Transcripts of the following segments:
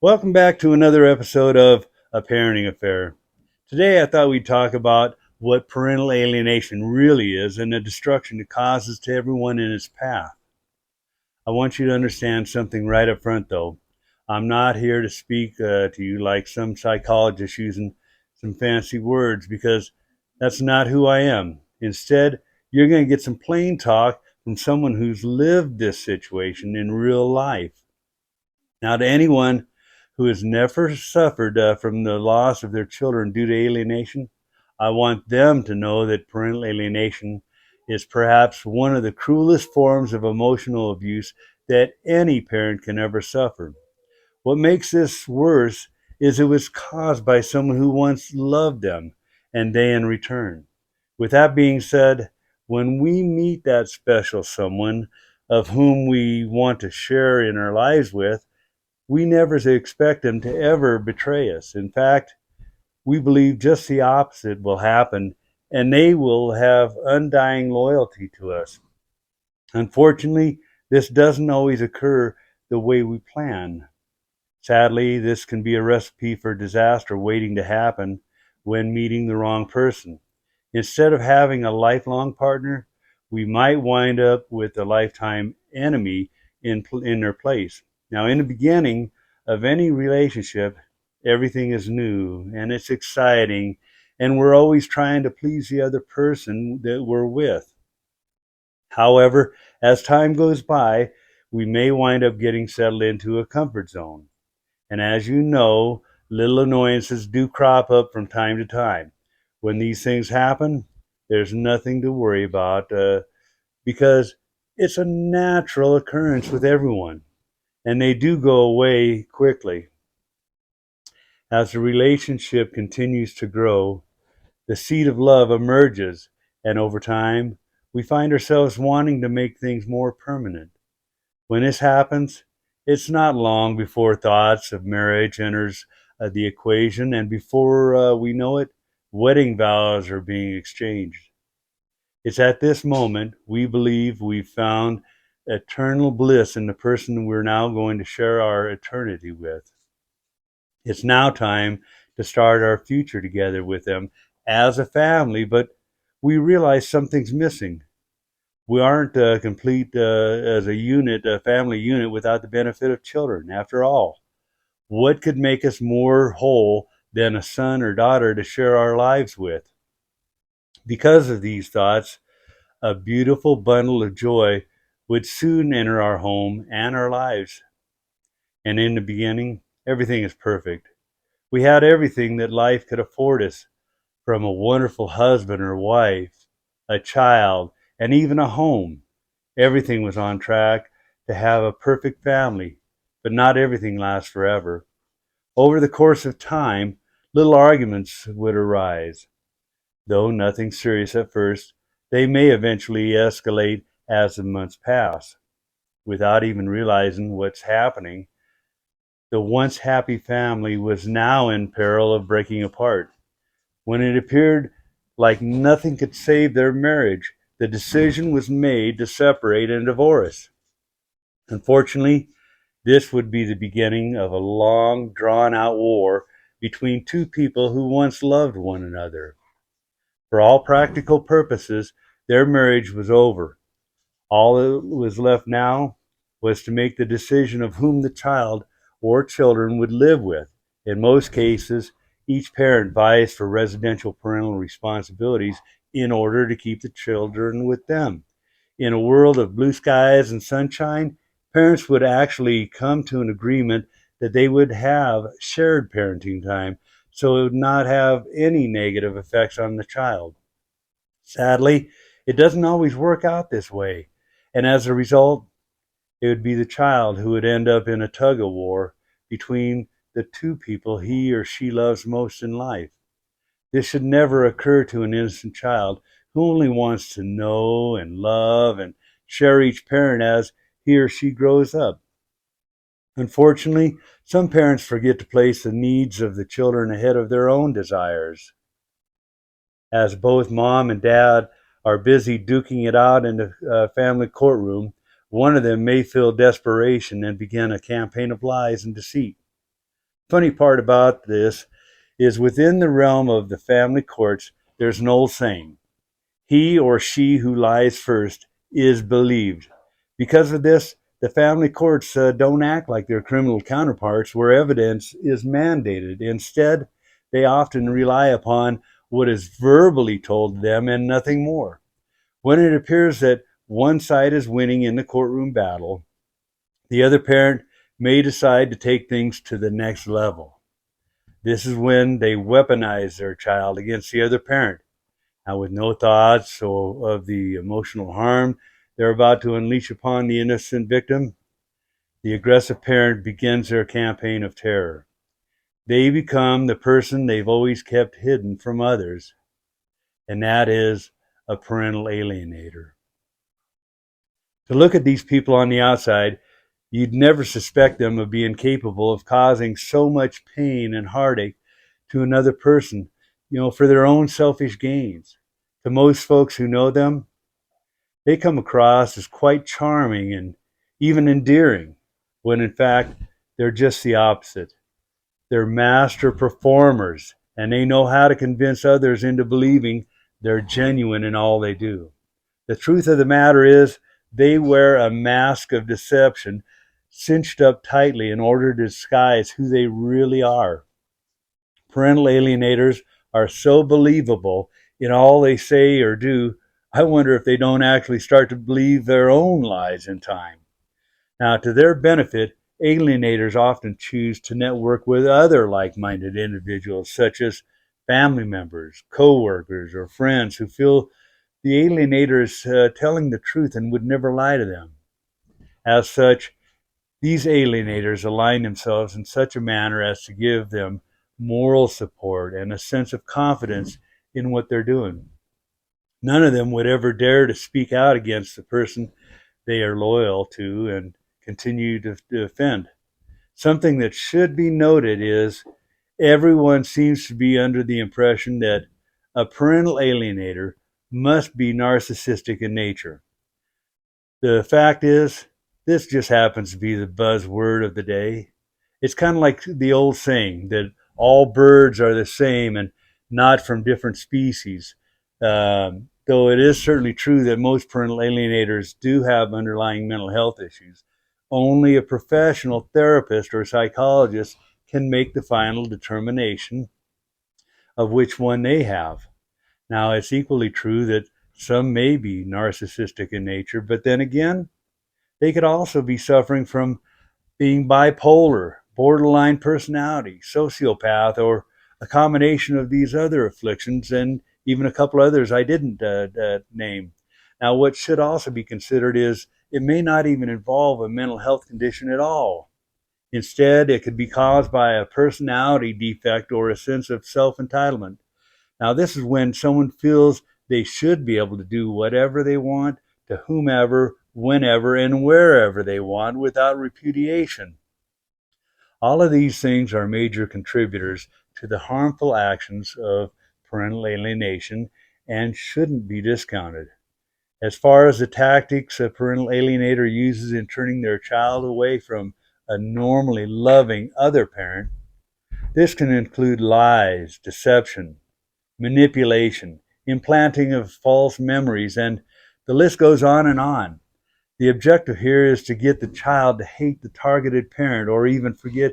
Welcome back to another episode of A Parenting Affair. Today I thought we'd talk about what parental alienation really is and the destruction it causes to everyone in its path. I want you to understand something right up front though. I'm not here to speak to you like some psychologist using some fancy words because that's not who I am. Instead, you're going to get some plain talk from someone who's lived this situation in real life. Now, to anyone who has never suffered from the loss of their children due to alienation, I want them to know that parental alienation is perhaps one of the cruelest forms of emotional abuse that any parent can ever suffer. What makes this worse is it was caused by someone who once loved them and they in return. With that being said, when we meet that special someone of whom we want to share in our lives with, we never expect them to ever betray us. In fact, we believe just the opposite will happen, and they will have undying loyalty to us. Unfortunately, this doesn't always occur the way we plan. Sadly, this can be a recipe for disaster waiting to happen when meeting the wrong person. Instead of having a lifelong partner, we might wind up with a lifetime enemy in their place. Now, in the beginning of any relationship, everything is new and it's exciting, and we're always trying to please the other person that we're with. However, as time goes by, we may wind up getting settled into a comfort zone. And as you know, little annoyances do crop up from time to time. When these things happen, there's nothing to worry about because it's a natural occurrence with everyone, and they do go away quickly. As the relationship continues to grow, the seed of love emerges, and over time, we find ourselves wanting to make things more permanent. When this happens, it's not long before thoughts of marriage enters the equation, and before we know it, wedding vows are being exchanged. It's at this moment we believe we've found eternal bliss in the person we're now going to share our eternity with. It's now time to start our future together with them as a family, but we realize something's missing. We aren't complete as a unit, a family unit, without the benefit of children. After all, what could make us more whole than a son or daughter to share our lives with? Because of these thoughts, a beautiful bundle of joy would soon enter our home and our lives. And in the beginning, everything is perfect. We had everything that life could afford us, from a wonderful husband or wife, a child, and even a home. Everything was on track to have a perfect family, but not everything lasts forever. Over the course of time, little arguments would arise. Though nothing serious at first, they may eventually escalate as the months pass. Without even realizing what's happening, the once happy family was now in peril of breaking apart. When it appeared like nothing could save their marriage, the decision was made to separate and divorce. Unfortunately, this would be the beginning of a long, drawn out war between two people who once loved one another. For all practical purposes, their marriage was over. All that was left now was to make the decision of whom the child or children would live with. In most cases, each parent vies for residential parental responsibilities in order to keep the children with them. In a world of blue skies and sunshine, parents would actually come to an agreement that they would have shared parenting time so it would not have any negative effects on the child. Sadly, it doesn't always work out this way, and as a result, it would be the child who would end up in a tug of war between the two people he or she loves most in life. This should never occur to an innocent child who only wants to know and love and share each parent as he or she grows up. Unfortunately, some parents forget to place the needs of the children ahead of their own desires. As both mom and dad are busy duking it out in the family courtroom, one of them may feel desperation and begin a campaign of lies and deceit. Funny part about this is within the realm of the family courts, there's an old saying: he or she who lies first is believed. Because of this, the family courts don't act like their criminal counterparts where evidence is mandated. Instead, they often rely upon what is verbally told to them and nothing more. When it appears that one side is winning in the courtroom battle, the other parent may decide to take things to the next level. This is when they weaponize their child against the other parent. Now, with no thoughts of the emotional harm they're about to unleash upon the innocent victim, the aggressive parent begins their campaign of terror. They become the person they've always kept hidden from others, and that is a parental alienator. To look at these people on the outside, you'd never suspect them of being capable of causing so much pain and heartache to another person, for their own selfish gains. To most folks who know them, they come across as quite charming and even endearing, when in fact, they're just the opposite. They're master performers, and they know how to convince others into believing they're genuine in all they do. The truth of the matter is, they wear a mask of deception cinched up tightly in order to disguise who they really are. Parental alienators are so believable in all they say or do, I wonder if they don't actually start to believe their own lies in time. Now, to their benefit, alienators often choose to network with other like minded individuals, such as family members, co workers, or friends who feel the alienator is telling the truth and would never lie to them. As such, these alienators align themselves in such a manner as to give them moral support and a sense of confidence in what they're doing. None of them would ever dare to speak out against the person they are loyal to and continue to defend. Something that should be noted is everyone seems to be under the impression that a parental alienator must be narcissistic in nature. The fact is, this just happens to be the buzzword of the day. It's kind of like the old saying that all birds are the same and not from different species. Though it is certainly true that most parental alienators do have underlying mental health issues, only a professional therapist or psychologist can make the final determination of which one they have. Now, it's equally true that some may be narcissistic in nature, but then again, they could also be suffering from being bipolar, borderline personality, sociopath, or a combination of these other afflictions and even a couple others I didn't name. Now, what should also be considered is it may not even involve a mental health condition at all. Instead, it could be caused by a personality defect or a sense of self entitlement. Now, this is when someone feels they should be able to do whatever they want to whomever, whenever, and wherever they want without repudiation. All of these things are major contributors to the harmful actions of parental alienation and shouldn't be discounted. As far as the tactics a parental alienator uses in turning their child away from a normally loving other parent, this can include lies, deception, manipulation, implanting of false memories, and the list goes on and on. The objective here is to get the child to hate the targeted parent or even forget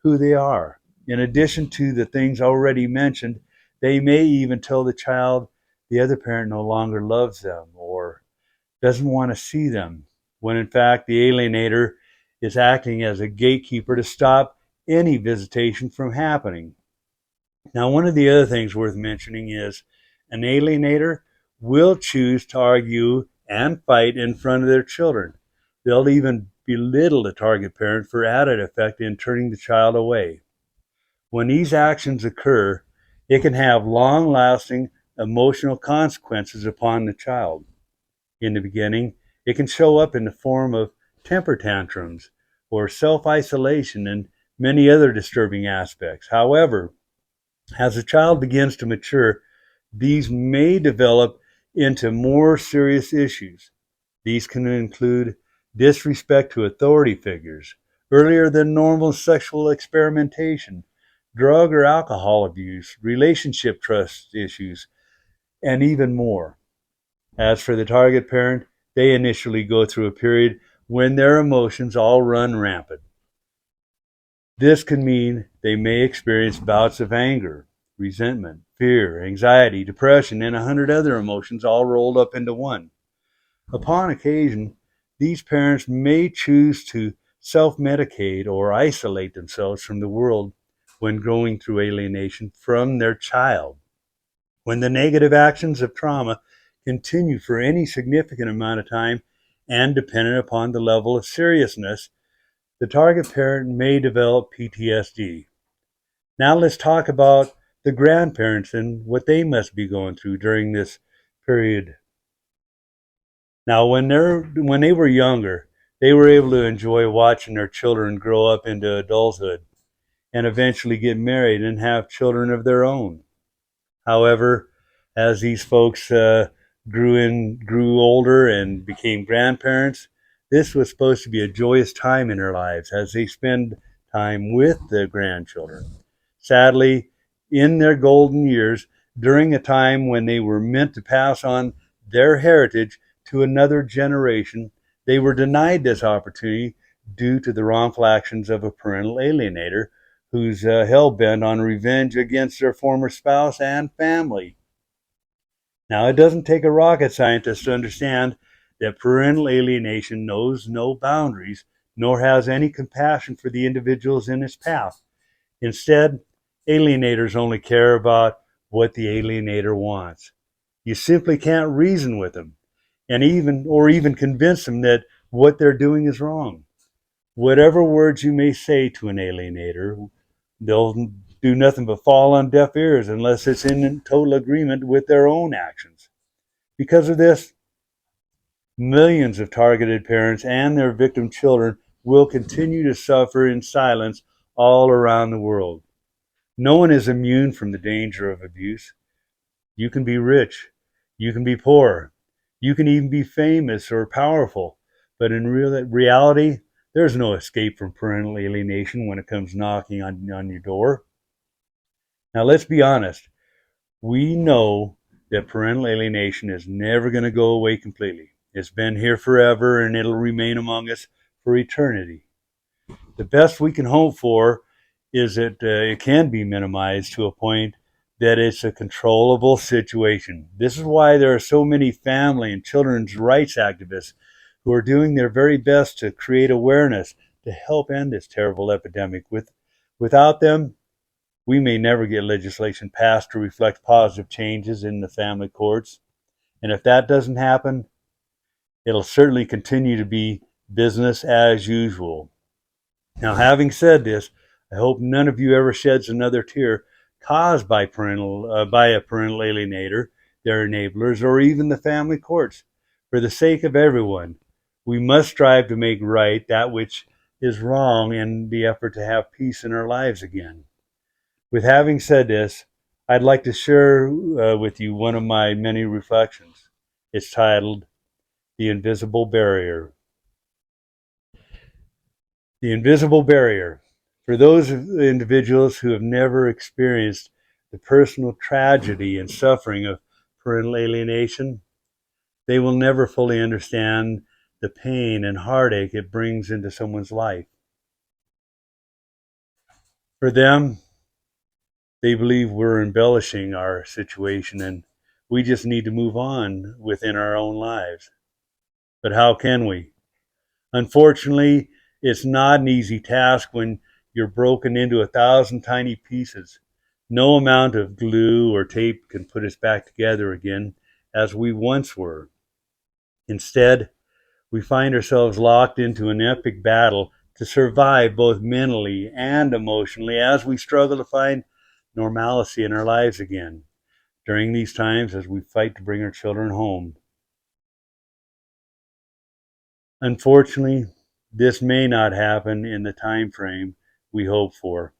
who they are. In addition to the things already mentioned, they may even tell the child the other parent no longer loves them or doesn't want to see them, when in fact the alienator is acting as a gatekeeper to stop any visitation from happening. Now, one of the other things worth mentioning is an alienator will choose to argue and fight in front of their children. They'll even belittle the target parent for added effect in turning the child away. When these actions occur, it can have long lasting emotional consequences upon the child. In the beginning, it can show up in the form of temper tantrums or self isolation and many other disturbing aspects. However, as a child begins to mature, these may develop into more serious issues. These can include disrespect to authority figures, earlier than normal sexual experimentation, drug or alcohol abuse, relationship trust issues, and even more. As for the target parent, they initially go through a period when their emotions all run rampant. This can mean they may experience bouts of anger, resentment, fear, anxiety, depression, and 100 other emotions all rolled up into one. Upon occasion, these parents may choose to self medicate or isolate themselves from the world when going through alienation from their child. When the negative actions of trauma continue for any significant amount of time and dependent upon the level of seriousness, the target parent may develop PTSD. Now let's talk about the grandparents and what they must be going through during this period. Now, when they were younger, they were able to enjoy watching their children grow up into adulthood and eventually get married and have children of their own. However, as these folks grew older and became grandparents, this was supposed to be a joyous time in their lives as they spend time with the grandchildren. Sadly, in their golden years, during a time when they were meant to pass on their heritage to another generation, they were denied this opportunity due to the wrongful actions of a parental alienator who's hell-bent on revenge against their former spouse and family. Now, it doesn't take a rocket scientist to understand that parental alienation knows no boundaries, nor has any compassion for the individuals in its path. Instead, alienators only care about what the alienator wants. You simply can't reason with them and even convince them that what they're doing is wrong. Whatever words you may say to an alienator, they'll do nothing but fall on deaf ears unless it's in total agreement with their own actions. Because of this, millions of targeted parents and their victim children will continue to suffer in silence all around the world. No one is immune from the danger of abuse. You can be rich, you can be poor, you can even be famous or powerful, but in reality, there's no escape from parental alienation when it comes knocking on your door. Now, let's be honest. We know that parental alienation is never going to go away completely. It's been here forever and it'll remain among us for eternity. The best we can hope for is that it can be minimized to a point that it's a controllable situation. This is why there are so many family and children's rights activists who are doing their very best to create awareness to help end this terrible epidemic. Without them, we may never get legislation passed to reflect positive changes in the family courts. And if that doesn't happen, it'll certainly continue to be business as usual. Now, having said this, I hope none of you ever sheds another tear caused by a parental alienator, their enablers, or even the family courts. For the sake of everyone, we must strive to make right that which is wrong in the effort to have peace in our lives again. With having said this, I'd like to share with you one of my many reflections. It's titled The Invisible Barrier. The Invisible Barrier. For those individuals who have never experienced the personal tragedy and suffering of parental alienation, they will never fully understand the pain and heartache it brings into someone's life. For them, they believe we're embellishing our situation and we just need to move on within our own lives. But how can we? Unfortunately, it's not an easy task when you're broken into 1,000 tiny pieces. No amount of glue or tape can put us back together again as we once were. Instead, we find ourselves locked into an epic battle to survive both mentally and emotionally as we struggle to find normalcy in our lives again during these times as we fight to bring our children home. Unfortunately, this may not happen in the time frame we hope for.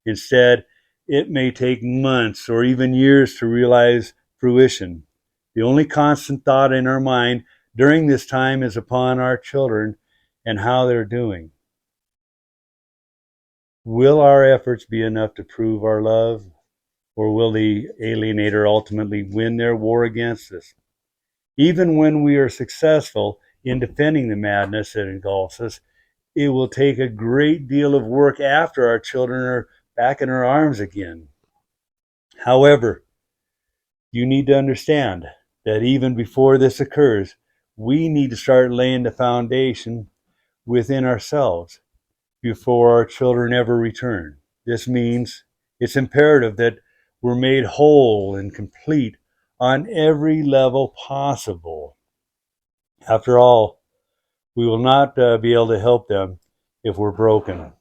Instead, it may take months or even years to realize fruition. The only constant thought in our mind during this time is upon our children and how they're doing. Will our efforts be enough to prove our love, or will the alienator ultimately win their war against us? Even when we are successful in defending the madness that engulfs us, it will take a great deal of work after our children are back in our arms again. However, you need to understand that even before this occurs, we need to start laying the foundation within ourselves before our children ever return. This means it's imperative that we're made whole and complete on every level possible. After all, we will not be able to help them if we're broken.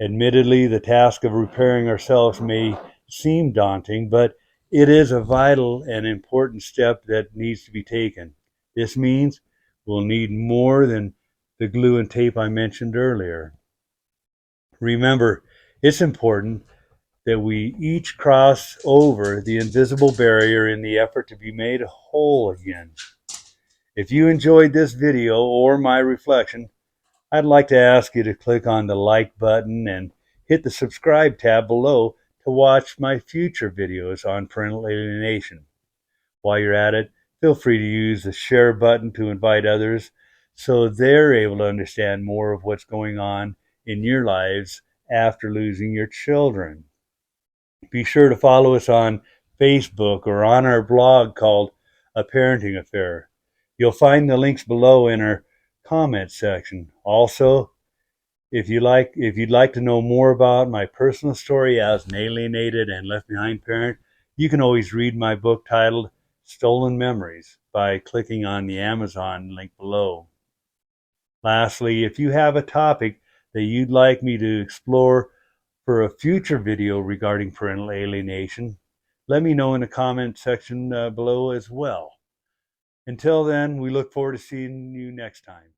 Admittedly, the task of repairing ourselves may seem daunting, but it is a vital and important step that needs to be taken. This means we'll need more than the glue and tape I mentioned earlier. Remember, it's important that we each cross over the invisible barrier in the effort to be made whole again. If you enjoyed this video or my reflection, I'd like to ask you to click on the like button and hit the subscribe tab below to watch my future videos on parental alienation. While you're at it, feel free to use the share button to invite others so they're able to understand more of what's going on in your lives after losing your children. Be sure to follow us on Facebook or on our blog called A Parenting Affair. You'll find the links below in our comments section. Also, if you'd like to know more about my personal story as an alienated and left behind parent, you can always read my book titled Stolen Memories by clicking on the Amazon link below. Lastly, if you have a topic that you'd like me to explore for a future video regarding parental alienation, let me know in the comment section below as well. Until then, we look forward to seeing you next time.